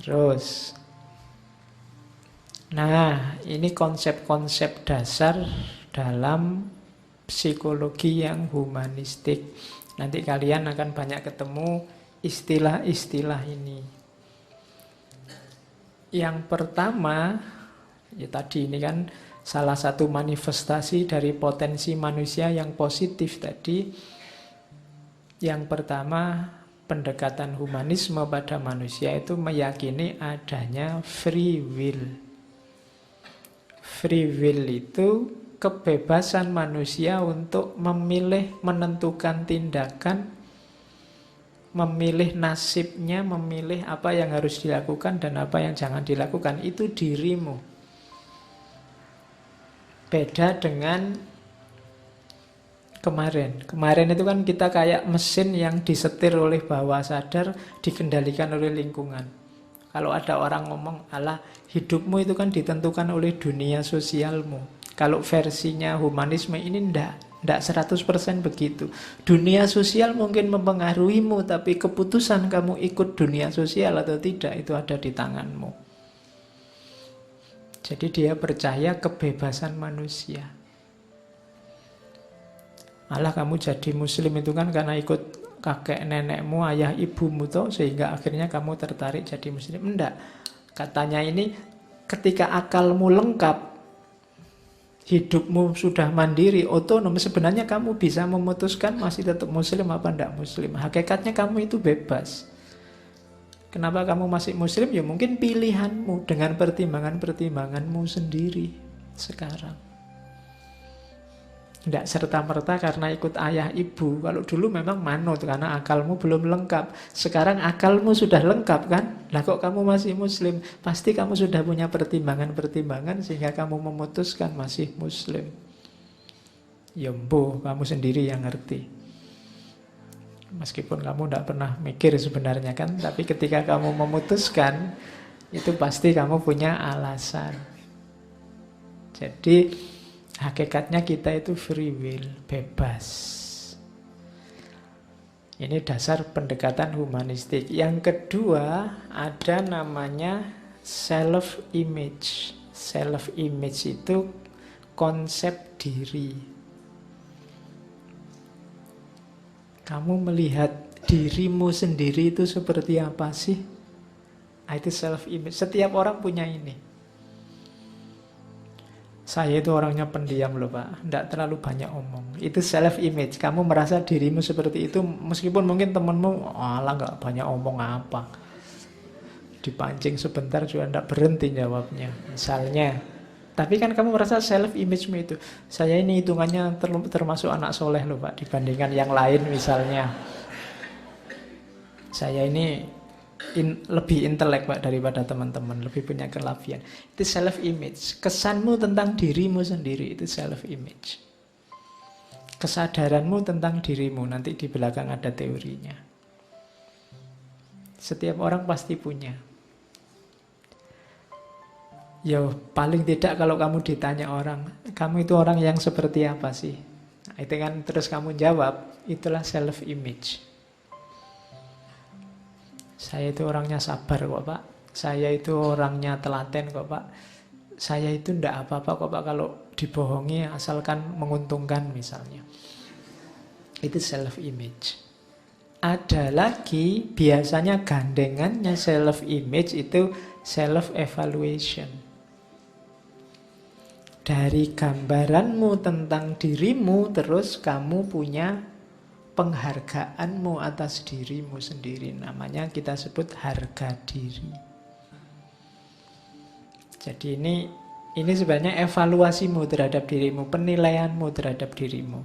Terus, nah ini konsep-konsep dasar dalam psikologi yang humanistik. Nanti kalian akan banyak ketemu istilah-istilah ini. Yang pertama, ya tadi ini kan salah satu manifestasi dari potensi manusia yang positif tadi. Yang pertama, pendekatan humanisme pada manusia itu meyakini adanya free will. Free will itu kebebasan manusia untuk memilih, menentukan tindakan, memilih nasibnya, memilih apa yang harus dilakukan dan apa yang jangan dilakukan. Itu dirimu. Beda dengan kemarin. Kemarin itu kan kita kayak mesin yang disetir oleh bawah sadar, dikendalikan oleh lingkungan. Kalau ada orang ngomong, alah hidupmu itu kan ditentukan oleh dunia sosialmu. Kalau versinya humanisme ini ndak 100% begitu. Dunia sosial mungkin mempengaruhimu, tapi keputusan kamu ikut dunia sosial atau tidak itu ada di tanganmu. Jadi dia percaya kebebasan manusia. Malah kamu jadi muslim itu kan karena ikut kakek nenekmu, ayah ibumu toh, sehingga akhirnya kamu tertarik jadi muslim. Enggak. Katanya ini ketika akalmu lengkap, hidupmu sudah mandiri, otonom, sebenarnya kamu bisa memutuskan masih tetap muslim apa enggak muslim. Hakikatnya kamu itu bebas. Kenapa kamu masih muslim? Ya mungkin pilihanmu dengan pertimbangan-pertimbanganmu sendiri sekarang. Tidak serta-merta karena ikut ayah ibu. Kalau dulu memang manut karena akalmu belum lengkap. Sekarang akalmu sudah lengkap kan? Lah kok kamu masih muslim? Pasti kamu sudah punya pertimbangan-pertimbangan sehingga kamu memutuskan masih muslim. Ya mboh, kamu sendiri yang ngerti. Meskipun kamu tidak pernah mikir sebenarnya kan, tapi ketika kamu memutuskan, itu pasti kamu punya alasan. Jadi hakikatnya kita itu free will, bebas. Ini dasar pendekatan humanistik. Yang kedua, ada namanya self-image. Self-image itu konsep diri. Kamu melihat dirimu sendiri itu seperti apa sih? Itu self-image. Setiap orang punya ini. Saya itu orangnya pendiam loh Pak, tidak terlalu banyak omong. Itu self-image, kamu merasa dirimu seperti itu. Meskipun mungkin temenmu, alah nggak banyak omong apa, dipancing sebentar juga tidak berhenti jawabnya misalnya. Tapi kan kamu merasa self-image-mu itu, saya ini hitungannya termasuk anak soleh loh Pak, dibandingkan yang lain misalnya. Saya ini lebih intelek Pak daripada teman-teman, lebih punya kelebihan. Itu self-image. Kesanmu tentang dirimu sendiri itu self-image. Kesadaranmu tentang dirimu, nanti di belakang ada teorinya. Setiap orang pasti punya. Ya paling tidak kalau kamu ditanya orang, kamu itu orang yang seperti apa sih? Nah, itu kan terus kamu jawab, itulah self-image. Saya itu orangnya sabar kok Pak. Saya itu orangnya telaten kok Pak. Saya itu ndak apa-apa kok Pak kalau dibohongi asalkan menguntungkan misalnya. Itu self-image. Ada lagi biasanya gandengannya self-image itu self-evaluation. Dari gambaranmu tentang dirimu terus kamu punya penghargaanmu atas dirimu sendiri. Namanya kita sebut harga diri. Jadi ini sebenarnya evaluasimu terhadap dirimu, penilaianmu terhadap dirimu.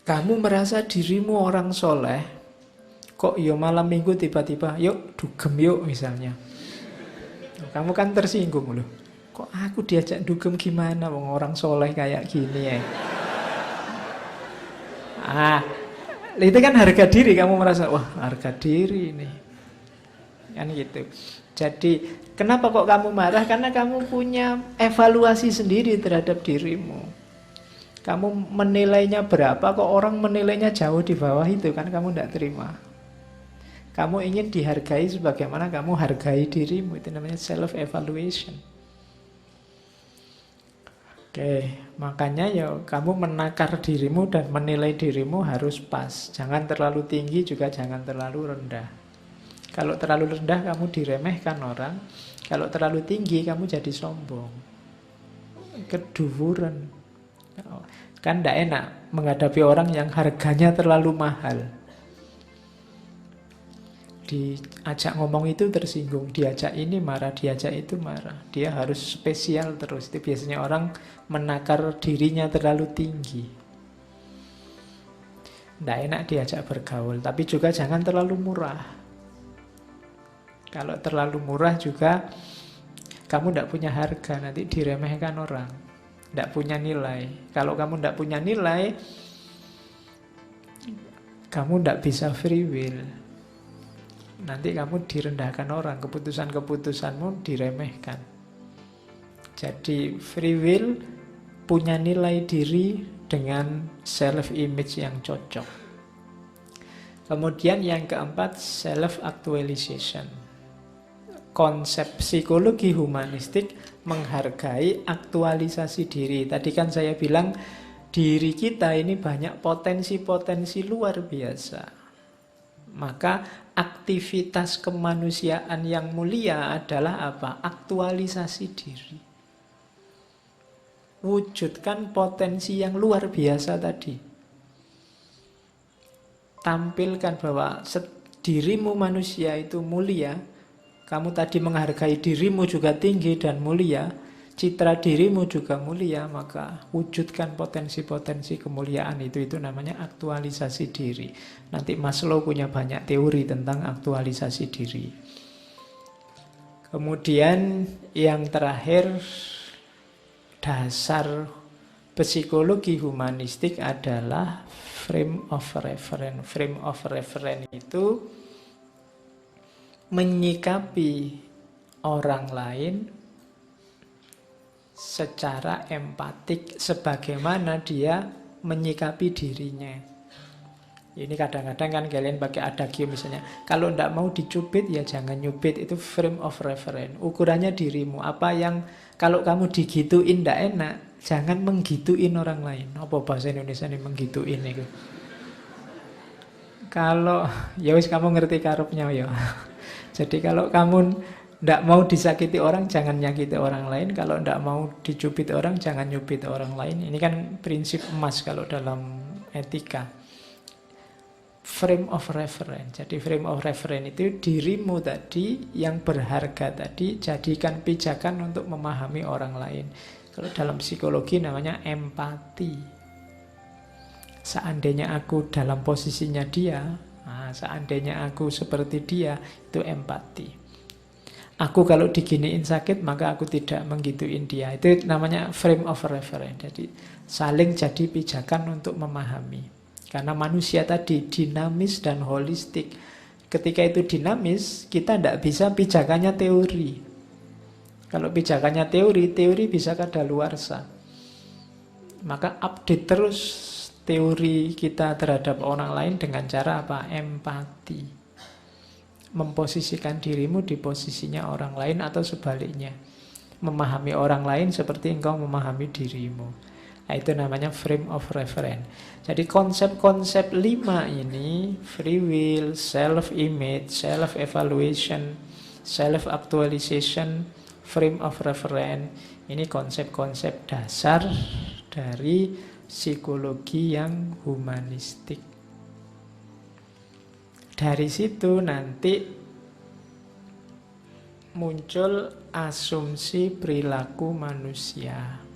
Kamu merasa dirimu orang soleh, kok ya malam minggu tiba-tiba yuk dugem yuk misalnya. Kamu kan tersinggung loh. Kok aku diajak dugem gimana, wong orang soleh kayak gini ya. Itu kan harga diri, kamu merasa, wah harga diri ini. Kan gitu. Jadi, kenapa kok kamu marah? Karena kamu punya evaluasi sendiri terhadap dirimu. Kamu menilainya berapa, kok orang menilainya jauh di bawah itu, kan kamu tidak terima. Kamu ingin dihargai sebagaimana kamu hargai dirimu. Itu namanya self-evaluation. Oke, makanya ya kamu menakar dirimu dan menilai dirimu harus pas. Jangan terlalu tinggi juga jangan terlalu rendah. Kalau terlalu rendah kamu diremehkan orang. Kalau terlalu tinggi kamu jadi sombong. Keduvuran. Kan tidak enak menghadapi orang yang harganya terlalu mahal. Diajak ngomong itu tersinggung, diajak ini marah, diajak itu marah. Dia harus spesial terus. Itu biasanya orang menakar dirinya terlalu tinggi. Tidak enak diajak bergaul, tapi juga jangan terlalu murah. Kalau terlalu murah juga kamu tidak punya harga, nanti diremehkan orang. Tidak punya nilai. Kalau kamu tidak punya nilai, kamu tidak bisa free will. Nanti kamu direndahkan orang, keputusan-keputusanmu diremehkan. Jadi free will punya nilai diri dengan self-image yang cocok. Kemudian yang keempat, self-actualization. Konsep psikologi humanistik menghargai aktualisasi diri. Tadi kan saya bilang diri kita ini banyak potensi-potensi luar biasa. Maka aktivitas kemanusiaan yang mulia adalah apa? Aktualisasi diri. Wujudkan potensi yang luar biasa tadi. Tampilkan bahwa dirimu manusia itu mulia. Kamu tadi menghargai dirimu juga tinggi dan mulia. Citra dirimu juga mulia, maka wujudkan potensi-potensi kemuliaan itu namanya aktualisasi diri. Nanti Maslow punya banyak teori tentang aktualisasi diri. Kemudian yang terakhir, dasar psikologi humanistik adalah frame of reference. Frame of reference itu menyikapi orang lain secara empatik sebagaimana dia menyikapi dirinya. Ini kadang-kadang kan kalian pakai adagio misalnya, kalau tidak mau dicubit ya jangan nyubit. Itu frame of reference. Ukurannya dirimu. Apa yang kalau kamu digituin tidak enak, jangan menggituin orang lain. Apa bahasa Indonesia ini menggituin itu? Kalau ya wis kamu ngerti karepnya ya. Jadi kalau kamu tidak mau disakiti orang, jangan nyakiti orang lain. Kalau tidak mau dicubit orang, jangan nyubit orang lain. Ini kan prinsip emas kalau dalam etika. Frame of reference. Jadi frame of reference itu dirimu tadi yang berharga tadi, jadikan pijakan untuk memahami orang lain. Kalau dalam psikologi namanya empati. Seandainya aku dalam posisinya dia, seandainya aku seperti dia, itu empati. Aku kalau diginiin sakit, maka aku tidak menggituin dia. Itu namanya frame of reference. Jadi saling jadi pijakan untuk memahami. Karena manusia tadi dinamis dan holistik. Ketika itu dinamis, kita tidak bisa pijakannya teori. Kalau pijakannya teori bisa kadaluarsa. Maka update terus teori kita terhadap orang lain dengan cara apa? Empati. Memposisikan dirimu di posisinya orang lain atau sebaliknya. Memahami orang lain seperti engkau memahami dirimu. Nah, itu namanya frame of reference. Jadi konsep-konsep 5 ini, free will, self-image, self-evaluation, self-actualization, frame of reference, ini konsep-konsep dasar dari psikologi yang humanistik. Dari situ nanti muncul asumsi perilaku manusia.